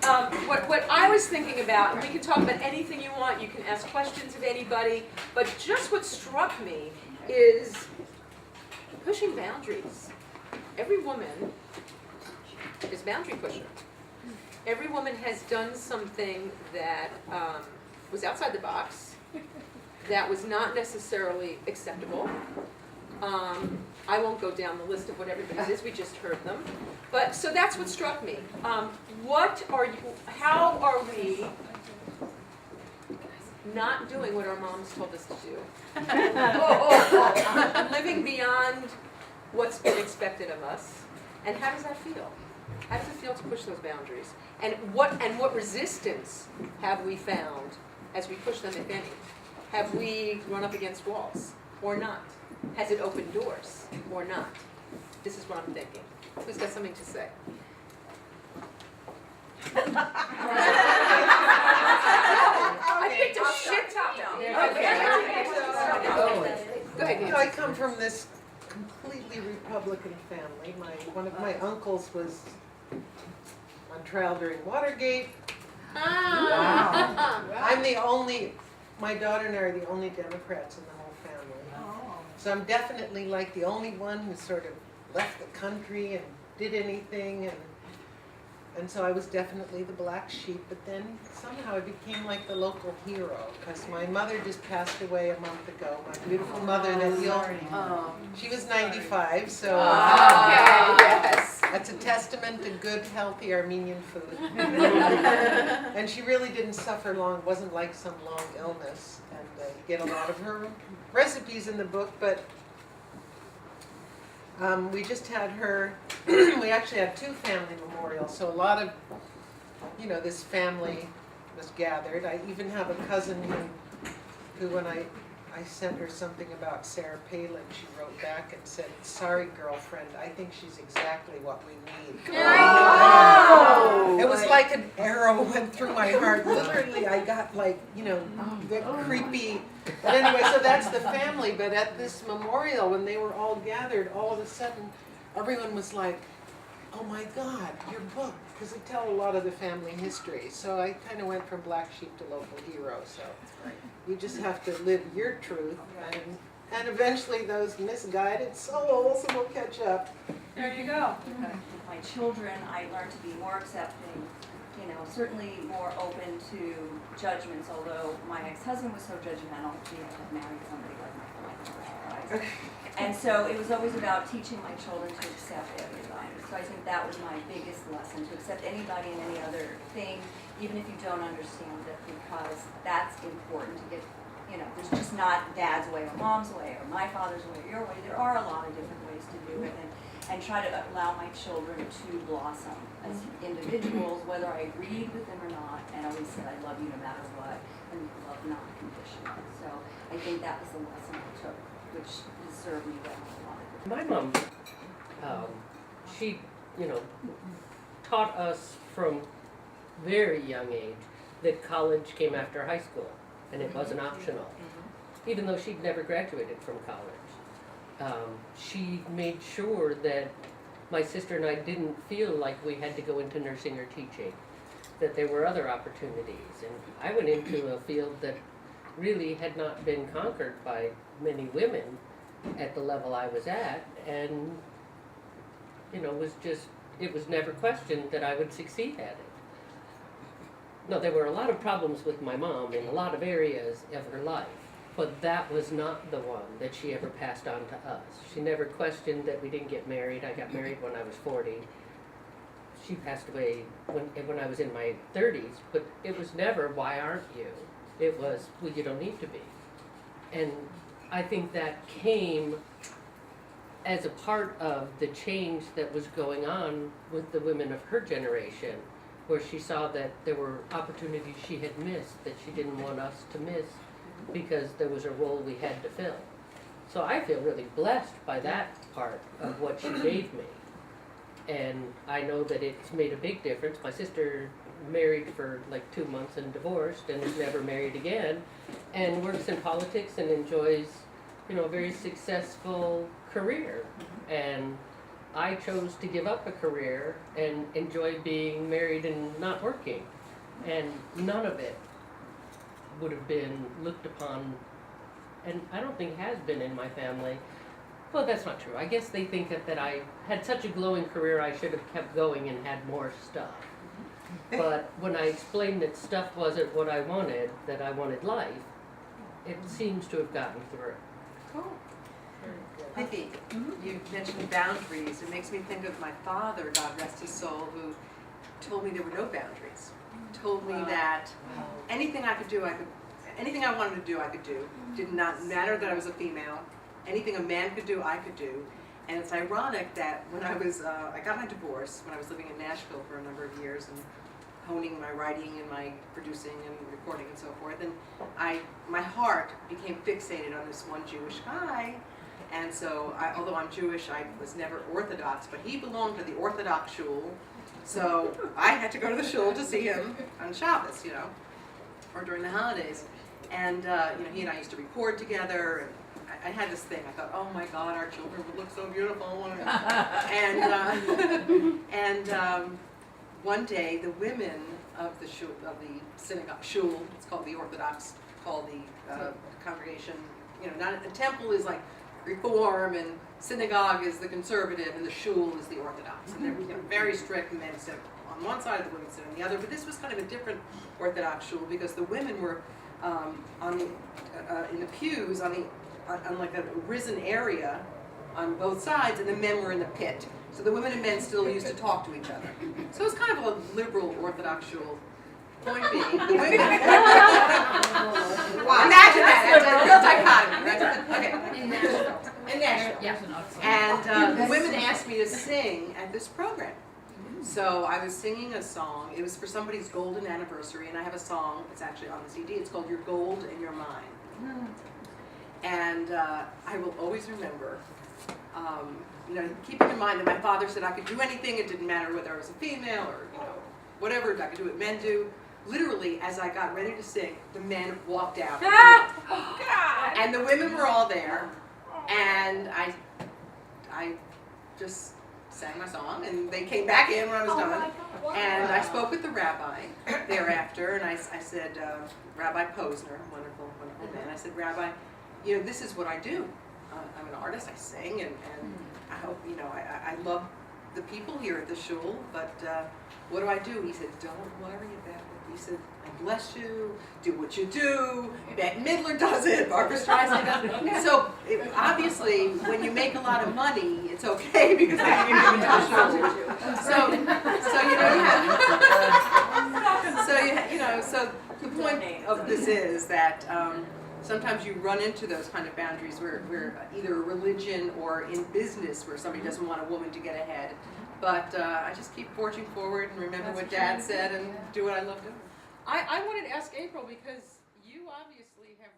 What I was thinking about, and we can talk about anything you want, you can ask questions of anybody, but just what struck me is pushing boundaries. Every woman is a boundary pusher. Every woman has done something that was outside the box, that was not necessarily acceptable. I won't go down the list of what everybody's is, we just heard them. But, so that's what struck me. How are we not doing what our moms told us to do? Living beyond what's been expected of us. And how does that feel? How does it feel to push those boundaries? And what resistance have we found as we push them, if any? Have we run up against walls or not? Has it opened doors or not? This is what I'm thinking. Who's got something to say? I picked a shit top down. Go ahead, Nancy. I come from this completely Republican family. One of my uncles was on trial during Watergate. Wow. My daughter and I are the only Democrats in the whole family. So I'm definitely like the only one who sort of left the country and did anything, and so I was definitely the black sheep, but then somehow I became like the local hero, because my mother just passed away a month ago, my beautiful mother she was 95, so Yes. that's a testament to good, healthy Armenian food. And she really didn't suffer long, it wasn't like some long illness, and you get a lot of her recipes in the book, but we just had her, we actually had 2 family memorials, so a lot of, this family was gathered. I even have a cousin who when I sent her something about Sarah Palin, she wrote back and said, "Sorry, girlfriend, I think she's exactly what we need." Oh. It was like an arrow went through my heart. Literally, I got the creepy. But anyway, so that's the family. But at this memorial, when they were all gathered, all of a sudden, everyone was like, "Oh my God, your book!" Because they tell a lot of the family history. So I kind of went from black sheep to local hero. So you just have to live your truth, and eventually those misguided souls will catch up. There you go. With my children, I learned to be more accepting, certainly more open to judgments, although my ex-husband was so judgmental, he had married somebody like my father. And so it was always about teaching my children to accept everybody. So I think that was my biggest lesson, to accept anybody and any other thing, even if you don't understand it, because that's important to get, there's just not dad's way or mom's way or my father's way or your way. There are a lot of different ways to do it, and try to allow my children to blossom as individuals, whether I agreed with them or not, and always said, "I love you no matter what," and love not conditional. So I think that was the lesson I took, which has served me well a lot. My mom, she, taught us from very young age that college came after high school, and it wasn't optional, even though she'd never graduated from college. She made sure that my sister and I didn't feel like we had to go into nursing or teaching, that there were other opportunities. And I went into a field that really had not been conquered by many women at the level I was at, and it was never questioned that I would succeed at it. No, there were a lot of problems with my mom in a lot of areas of her life, but that was not the one that she ever passed on to us. She never questioned that we didn't get married. I got married when I was 40. She passed away when I was in my 30s, but it was never, "Why aren't you?" It was, "Well, you don't need to be." And I think that came as a part of the change that was going on with the women of her generation, where she saw that there were opportunities she had missed that she didn't want us to miss because there was a role we had to fill. So I feel really blessed by that part of what she gave me. And I know that it's made a big difference. My sister married for like 2 months and divorced and is never married again, and works in politics and enjoys, a very successful career. And I chose to give up a career and enjoy being married and not working. And none of it would have been looked upon, and I don't think has been in my family. Well, that's not true. I guess they think that I had such a glowing career I should have kept going and had more stuff. But when I explained that stuff wasn't what I wanted, that I wanted life, it seems to have gotten through. Cool. Vicki, you mentioned boundaries. It makes me think of my father, God rest his soul, who told me there were no boundaries. Told me that anything I could do, anything I wanted to do, I could do. Did not matter that I was a female. Anything a man could do, I could do. And it's ironic that when I got my divorce when I was living in Nashville for a number of years and honing my writing and my producing and recording and so forth. And my heart became fixated on this one Jewish guy. And so, although I'm Jewish, I was never Orthodox, but he belonged to the Orthodox shul. So I had to go to the shul to see him on Shabbos, or during the holidays. And he and I used to record together. And I had this thing. I thought, oh my God, our children would look so beautiful. And one day, the women of the shul, of the synagogue shul, it's called the Orthodox, called the congregation. Not the temple is like Reform, and synagogue is the conservative, and the shul is the Orthodox. And they're very strict, and men sit on one side, the women sit on the other. But this was kind of a different Orthodox shul because the women were in the pews on like a risen area on both sides, and the men were in the pit. So the women and men still used to talk to each other. So it was kind of a liberal Orthodox shul. Point being, the women. Wow. Imagine that. That's a real dichotomy. Okay. In Nashville. In Nashville. Yeah. And the women asked me to sing at this program. So I was singing a song. It was for somebody's golden anniversary, and I have a song. It's actually on the CD. It's called "Your Gold and Your Mine." And I will always remember. Keeping in mind that my father said I could do anything. It didn't matter whether I was a female or whatever. I could do what men do. Literally, as I got ready to sing, the men walked out. Oh, God. And the women were all there, and I just sang my song, and they came back in when I was done. And I spoke with the rabbi thereafter, and I said, Rabbi Posner, wonderful, wonderful man. I said, Rabbi, this is what I do. I'm an artist. I sing, and I hope I love the people here at the shul, but what do I do? He said, don't worry about it. He said, I bless you, do what you do. Bette Midler does it, Barbara Streisand does it. So obviously, when you make a lot of money, it's okay because they can give it to the shul. So the point of this is that sometimes you run into those kind of boundaries where either religion or in business where somebody doesn't want a woman to get ahead. But I just keep forging forward and remember what Dad said and do what I love doing. I wanted to ask April because you obviously have